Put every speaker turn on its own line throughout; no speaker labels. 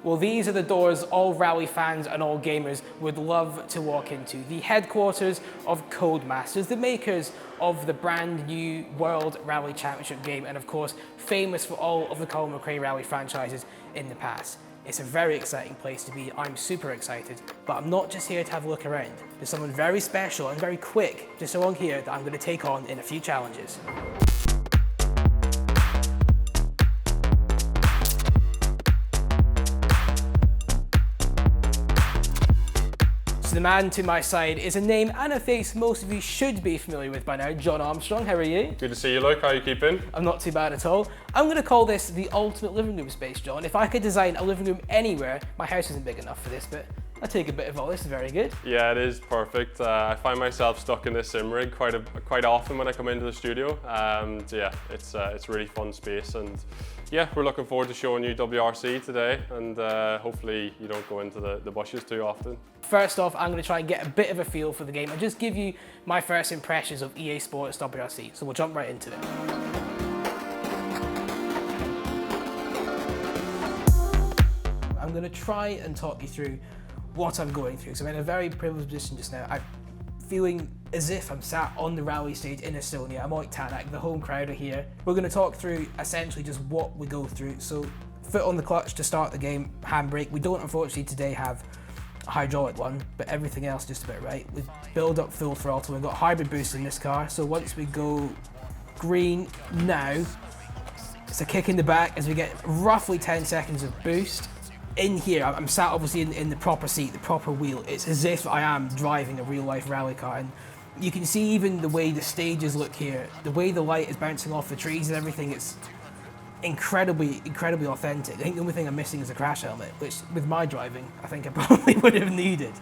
Well, these are the doors all rally fans and all gamers would love to walk into. The headquarters of Codemasters, the makers of the brand new World Rally Championship game, and of course, famous for all of the Colin McRae rally franchises in the past. It's a very exciting place to be. I'm super excited, but I'm not just here to have a look around. There's someone very special and very quick just along here that I'm going to take on in a few challenges. So the man to my side is a name and a face most of you should be familiar with by now, John Armstrong. How are you?
Good to see you, Luke. How are you keeping?
I'm not too bad at all. I'm going to call this the ultimate living room space, John. If I could design a living room anywhere, my house isn't big enough for this, but I take a bit of all this. Is very good.
Yeah, it is perfect. I find myself stuck in this sim rig quite often when I come into the studio. Yeah, it's a really fun space, and yeah, we're looking forward to showing you WRC today, and hopefully you don't go into the bushes too often.
First off, I'm going to try and get a bit of a feel for the game and just give you my first impressions of EA Sports WRC. So we'll jump right into it. I'm going to try and talk you through what I'm going through. So I'm in a very privileged position just now. I'm feeling as if I'm sat on the rally stage in Estonia. I'm at Tanak, the home crowd are here. We're going to talk through essentially just what we go through. So foot on the clutch to start the game, handbrake. We don't unfortunately today have a hydraulic one, but everything else just about right. We build up full throttle. We've got hybrid boost in this car. So once we go green now, it's a kick in the back as we get roughly 10 seconds of boost. In here, I'm sat obviously in the proper seat, the proper wheel. It's as if I am driving a real life rally car, and you can see even the way the stages look here, the way the light is bouncing off the trees and everything. It's incredibly authentic. I think the only thing I'm missing is a crash helmet, which with my driving, I think I probably would have needed.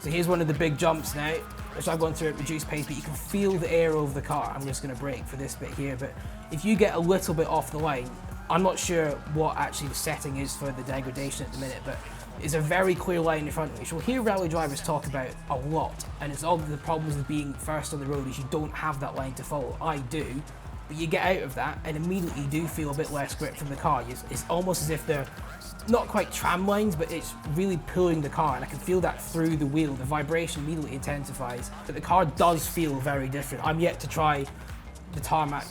So here's one of the big jumps now, which I've gone through at reduced pace, but you can feel the air over the car. I'm just going to brake for this bit here, but if you get a little bit off the line, I'm not sure what actually the setting is for the degradation at the minute, but it's a very clear line in front of me. So we'll hear rally drivers talk about a lot, and it's all the problems of being first on the road is you don't have that line to follow. I do, but you get out of that and immediately you do feel a bit less grip from the car. It's almost as if they're not quite tram lines, but it's really pulling the car, and I can feel that through the wheel. The vibration immediately intensifies, but the car does feel very different. I'm yet to try the tarmac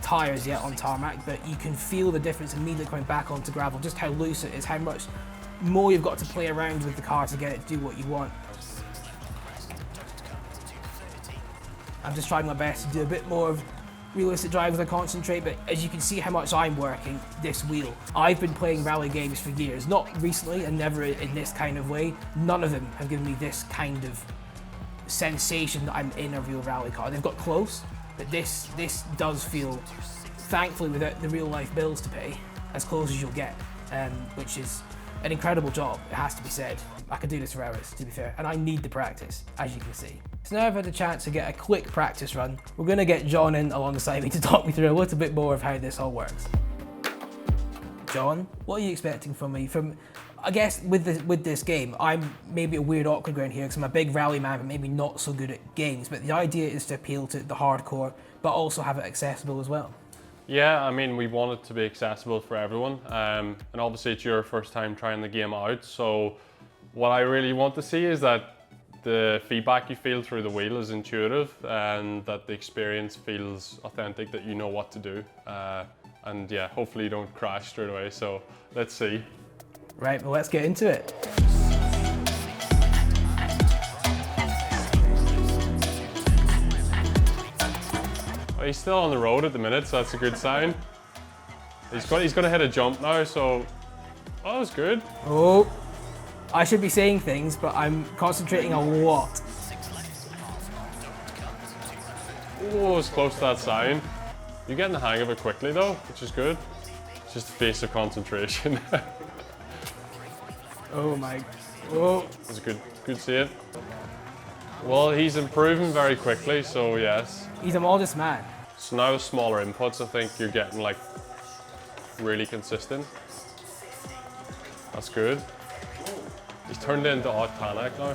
tyres yet on tarmac, but you can feel the difference immediately coming back onto gravel, just how loose it is, how much more you've got to play around with the car to get it to do what you want. I'm just trying my best to do a bit more of realistic drive as I concentrate, but as you can see how much I'm working this wheel. I've been playing rally games for years, not recently and never in this kind of way. None of them have given me this kind of sensation that I'm in a real rally car. They've got close, but this does feel, thankfully without the real life bills to pay, as close as you'll get, which is an incredible job, it has to be said. I could do this for hours, to be fair, and I need the practice, as you can see. So now I've had a chance to get a quick practice run, we're going to get John in alongside me to talk me through a little bit more of how this all works. John, what are you expecting from me? I guess with this game, I'm maybe a weird awkward ground here because I'm a big rally man, but maybe not so good at games. But the idea is to appeal to the hardcore, but also have it accessible as well.
Yeah, I mean, we want it to be accessible for everyone. And obviously it's your first time trying the game out. So what I really want to see is that the feedback you feel through the wheel is intuitive, and that the experience feels authentic, that you know what to do. And yeah, hopefully you don't crash straight away. So let's see.
Right, well, let's get into it.
Well, he's still on the road at the minute, so that's a good sign. He's going to hit a jump now, so oh, that's good.
Oh, I should be saying things, but I'm concentrating a lot.
Oh, it's close to that sign. You're getting the hang of it quickly though, which is good. It's just a face of concentration.
Oh my, oh.
It's good to see it. Well, he's improving very quickly, so yes.
He's a modest man.
So now with smaller inputs, I think you're getting like really consistent. That's good. He's turned into Tanak now.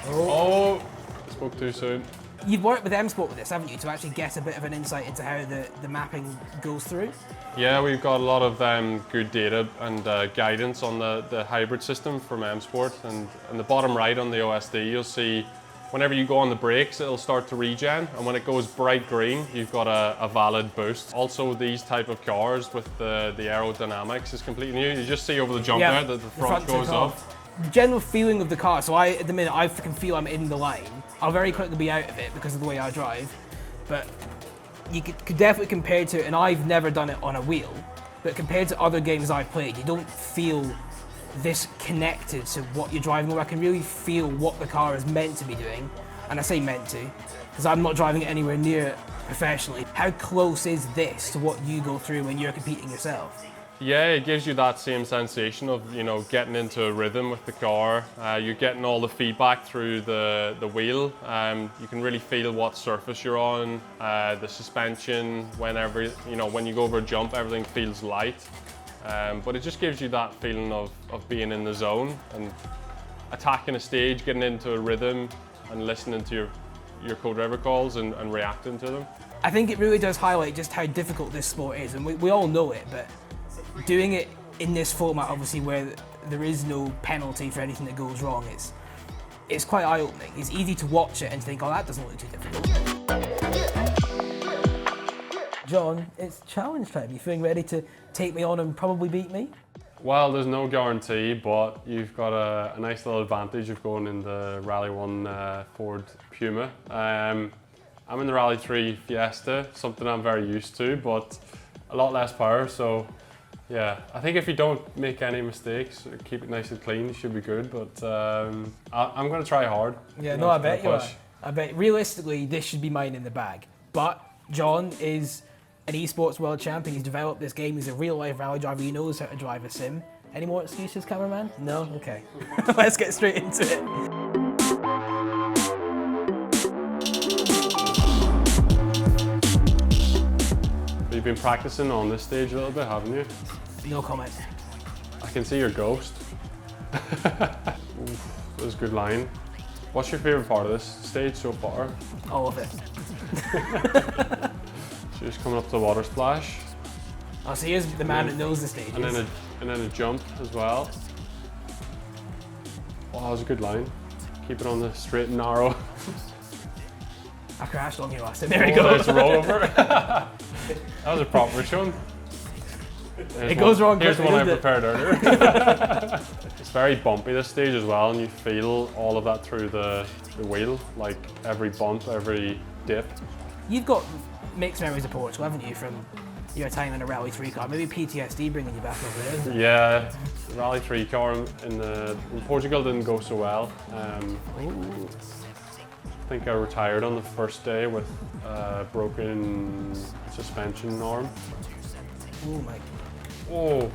Oh, I spoke too soon.
You've worked with M Sport with this, haven't you, to actually get a bit of an insight into how the mapping goes through?
Yeah, we've got a lot of good data and guidance on the hybrid system from M Sport. And in the bottom right on the OSD, you'll see whenever you go on the brakes, it'll start to regen, and when it goes bright green, you've got a valid boost. Also, these type of cars with the aerodynamics is completely new. You just see over the jump there that the front goes up.
The general feeling of the car, so at the minute I can feel I'm in the line. I'll very quickly be out of it because of the way I drive, but you could definitely compare to it, and I've never done it on a wheel, but compared to other games I've played, you don't feel this connected to what you're driving, where I can really feel what the car is meant to be doing. And I say meant to, because I'm not driving it anywhere near professionally. How close is this to what you go through when you're competing yourself?
Yeah, it gives you that same sensation of, you know, getting into a rhythm with the car. You're getting all the feedback through the wheel. You can really feel what surface you're on, the suspension, whenever, you know, when you go over a jump, everything feels light. But it just gives you that feeling of being in the zone and attacking a stage, getting into a rhythm and listening to your co-driver calls and reacting to them.
I think it really does highlight just how difficult this sport is, and we all know it, but doing it in this format, obviously, where there is no penalty for anything that goes wrong, it's quite eye-opening. It's easy to watch it and think, oh, that doesn't look too difficult. John, it's challenge time. You feeling ready to take me on and probably beat me?
Well, there's no guarantee, but you've got a nice little advantage of going in the Rally 1 Ford Puma. I'm in the Rally 3 Fiesta, something I'm very used to, but a lot less power, so yeah. I think if you don't make any mistakes, keep it nice and clean, you should be good, but I'm going to try hard.
Yeah, no, I bet you are. I bet, realistically, this should be mine in the bag, but John is an esports world champion. He's developed this game. He's a real life rally driver. He knows how to drive a sim. Any more excuses, cameraman? No? Okay. Let's get straight into it.
You've been practicing on this stage a little bit, haven't you?
No comment.
I can see your ghost. Oof, that was a good line. What's your favourite part of this stage so far?
All of it.
So just coming up to the water splash.
Oh, so here's the man that knows the stages.
And then a jump as well. Oh, that was a good line. Keep it on the straight and narrow.
I crashed on you last time. There we go.
There's a rollover. That was a proper shot.
It goes wrong.
Here's the one I prepared earlier. It's very bumpy this stage as well, and you feel all of that through the wheel, like every bump, every dip.
You've got mixed memories of Portugal, haven't you, from your time in a Rally 3 car? Maybe PTSD bringing you back over there, isn't it?
Yeah, the Rally 3 car in Portugal didn't go so well. I think I retired on the first day with broken suspension arm.
Oh my.
Oh,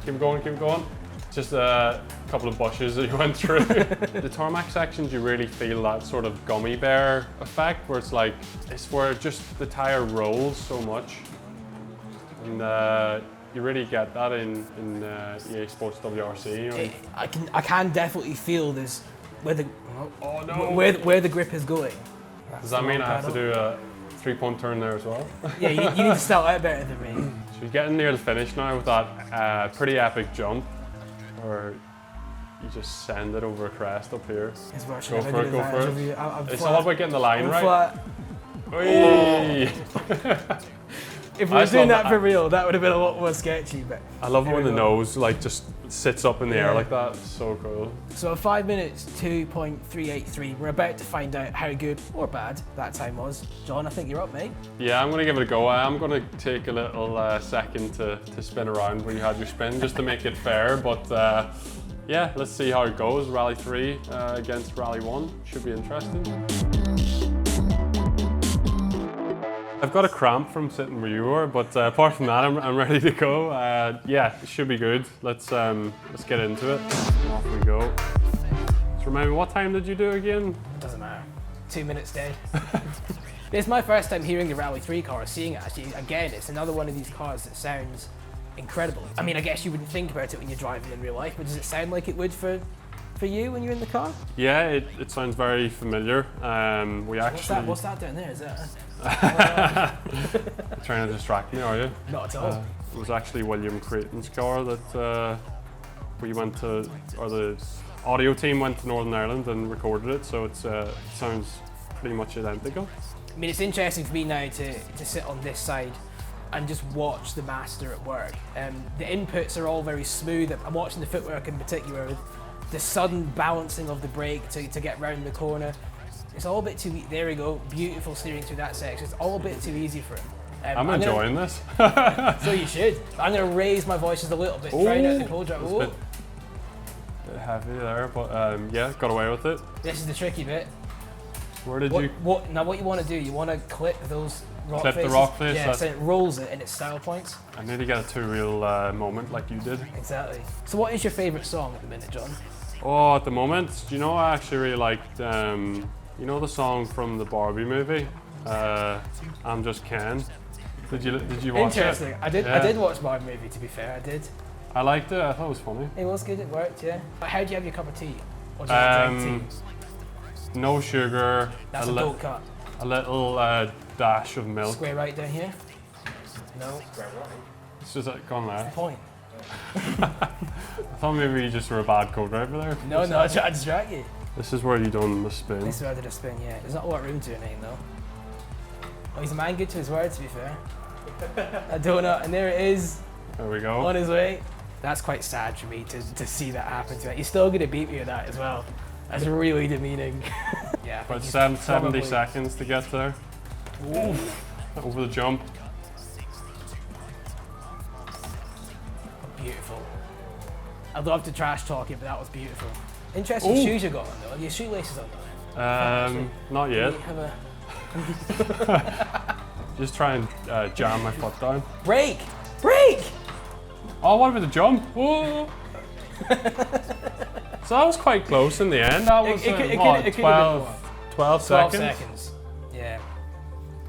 keep going, keep going. Just a couple of bushes that you went through. The tarmac sections, you really feel that sort of gummy bear effect, where it's where just the tire rolls so much. And you really get that in EA Sports WRC.
I can definitely feel this where the where the grip is going.
Does that mean I have to do a 3-point turn there as well?
Yeah, you need to start out better than me.
So you're getting near the finish now with that pretty epic jump, where you just send it over a crest up here.
Go for it, go for it.
It's all about getting the line right.
If we were doing that for real, that would have been a lot more sketchy. But
I love it when the nose just sits up in the air like that. It's so cool.
So 5 minutes 2.383. We're about to find out how good or bad that time was. John, I think you're up, mate.
Yeah, I'm going to give it a go. I am going to take a little second to spin around where you had your spin, just to make it fair. But yeah, let's see how it goes. Rally 3 against Rally 1 should be interesting. I've got a cramp from sitting where you were, but apart from that, I'm ready to go. Yeah, it should be good. Let's get into it. Off we go. So remind me, what time did you do again?
It doesn't matter. 2 minutes dead. It's my first time hearing the Rally 3 car, seeing it actually. Again, it's another one of these cars that sounds incredible. I mean, I guess you wouldn't think about it when you're driving in real life, but does it sound like it would for for you when you're in the car?
Yeah, it sounds very familiar. We actually.
What's that down there? Is that?
You're trying to distract me, are you?
Not at all.
It was actually William Creighton's car that we went to, or the audio team went to Northern Ireland and recorded it. So it sounds pretty much identical.
I mean, it's interesting for me now to sit on this side and just watch the master at work. The inputs are all very smooth. I'm watching the footwork in particular, with the sudden balancing of the brake to get round the corner. It's all a bit too, there we go, beautiful steering through that section. It's all a bit too easy for him.
I'm enjoying this.
So you should. I'm going to raise my voice just a little bit, trying out the cold drop.
Bit heavy there, but yeah, got away with it.
This is the tricky bit.
Where did you?
Now what you want to do, you want to clip those rock faces.
Clip the rock face?
Yeah, so it rolls it in its style points.
I need to get a two-reel moment like you did.
Exactly. So what is your favourite song at the minute, John?
Oh, at the moment, do you know I actually really liked, you know the song from the Barbie movie, I'm Just Ken? Did you watch
Interesting.
it?
I did watch my movie, to be fair, I did.
I liked it, I thought it was funny.
It was good, it worked, yeah. But how do you have your cup of tea? Or do you drink tea?
No sugar.
That's a gold cut.
A little dash of milk.
Square right down here? No.
It's just gone there.
What's the point?
I thought maybe you just were a bad co-driver there.
No, I tried to distract you.
This is where you done the spin.
This is where I did a spin, yeah. There's not a lot of room to anything though. Oh, he's a man good to his word, to be fair. A donut, and there it is.
There we go.
On his way. That's quite sad for me to see that happen to me. He's still going to beat me with that as well. That's really demeaning. Yeah.
About 70 seconds to get there.
Oof.
Over the jump.
Beautiful. I'd love to trash talk it, but that was beautiful. Interesting shoes you got on though. Are your shoelaces on?
Not yet.
Have a...
Just try and jam my foot down.
Brake! Brake!
Oh, what about the jump? Whoa! So that was quite close in the end. That was 12 seconds.
Yeah.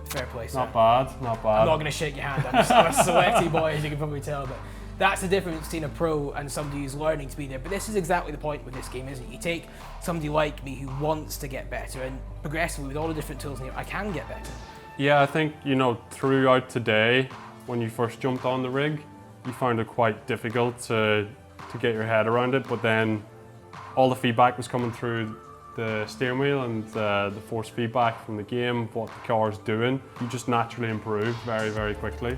Fair play, sir.
Not bad, not bad.
I'm not going to shake your hand. I'm a sweaty boy, as you can probably tell. But that's the difference between a pro and somebody who's learning to be there. But this is exactly the point with this game, isn't it? You take somebody like me who wants to get better, and progressively with all the different tools in here, I can get better.
Yeah, I think, you know, throughout today, when you first jumped on the rig, you found it quite difficult to get your head around it, but then all the feedback was coming through the steering wheel and the force feedback from the game, what the car's doing. You just naturally improved very, very quickly.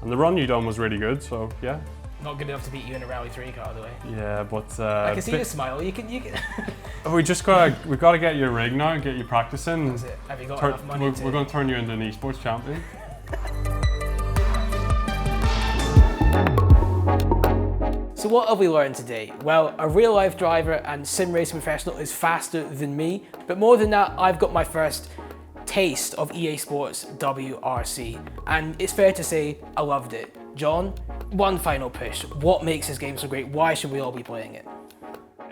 And the run you done was really good, so yeah.
Not good enough to beat you in a Rally 3 car, the way.
Yeah, but
I can see the smile. You can.
we've got to get you a rig now and get you practicing.
That's it. Have you got enough money?
We're going to turn you into an esports champion.
So what have we learned today? Well, a real life driver and sim racing professional is faster than me, but more than that, I've got my first taste of EA Sports WRC, and it's fair to say I loved it. John, one final push. What makes this game so great? Why should we all be playing it?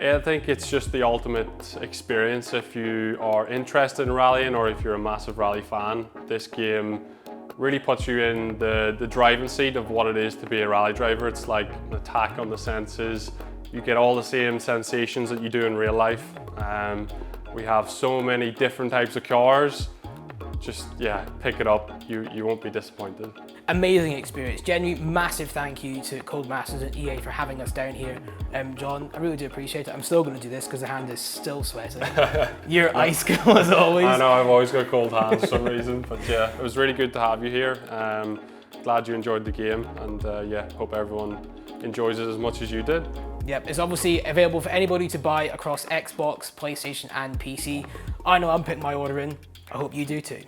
Yeah, I think it's just the ultimate experience if you are interested in rallying or if you're a massive rally fan. This game really puts you in the driving seat of what it is to be a rally driver. It's like an attack on the senses. You get all the same sensations that you do in real life. We have so many different types of cars. Just, yeah, pick it up. You won't be disappointed.
Amazing experience. Genuinely massive thank you to Codemasters and EA for having us down here. John, I really do appreciate it. I'm still going to do this because the hand is still sweating. You're ice cold as always.
I know, I've always got cold hands for some reason, but yeah, it was really good to have you here. Glad you enjoyed the game, and yeah, hope everyone enjoys it as much as you did.
Yep, it's obviously available for anybody to buy across Xbox, PlayStation and PC. I know I'm putting my order in. I hope you do too.